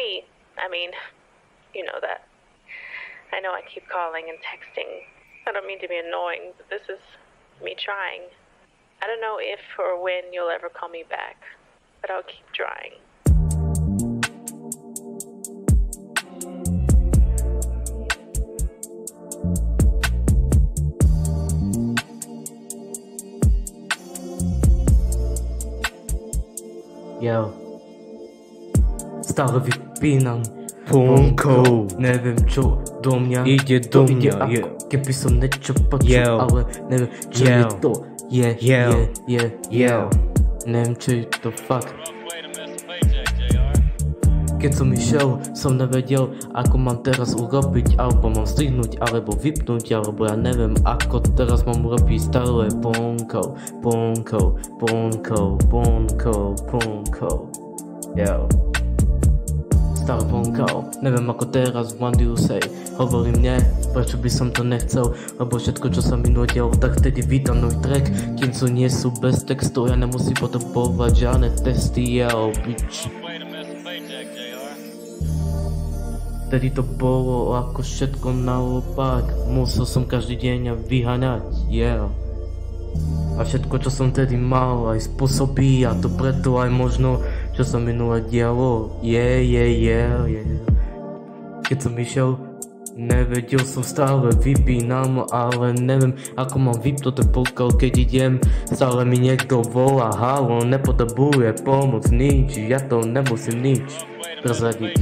Hey, I mean, you know that. I know I keep calling and texting. I don't mean to be annoying, but this is me trying. I don't know if or when you'll ever call me back, but I'll keep trying. Ja, stále vypínam Ponko. Neviem čo do mňa ide do ide mňa, ako keby som niečo počul, ale neviem čo je to. Neviem čo je to fakt. Keď som išiel, som nevedel, ako mám teraz urobiť, alebo mám zdvihnúť, alebo vypnúť, alebo ja neviem, ako teraz mám urobiť stále Ponko. Yo. Stále Ponko, neviem ako teraz, what do you say? Hovorím nie, prečo by som to nechcel, lebo všetko čo sa minulé dialo, tak vtedy vítam nový track, kým sú nie sú bez textu, ja nemusím potrebovať žiadne testy, yo, bitch. Vtedy to bolo ako všetko naopak, musel som každý deň vyháňať, yeah. A všetko čo som tedy mal aj spôsobí, a to preto aj možno čo sa minulé dialo, yeah. Keď som išiel, nevedel som, stále vypínam, ale neviem ako mám vypnúť ten podcast, keď idem, stále mi niekto volá, halo, nepotrebuje pomoc, nič, ja to nemusím nič prezradiť.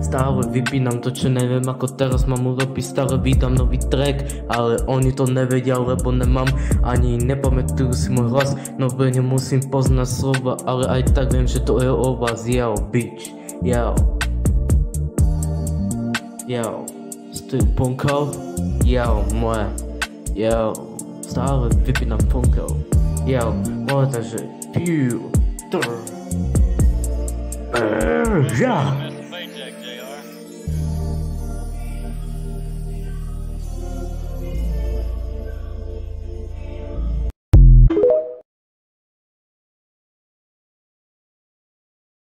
Stále vypínam to, čo neviem ako teraz mám urobiť, stále vydám nový track, ale oni to nevedia, lebo nemám ani nepamätujú si môj hlas, no nemusím poznať slova, ale aj tak viem, že to je o vás, yo, bitch, yo, still Ponko, yo, moje, yo, stále vypínam Ponko, yo, moje, takže, ja.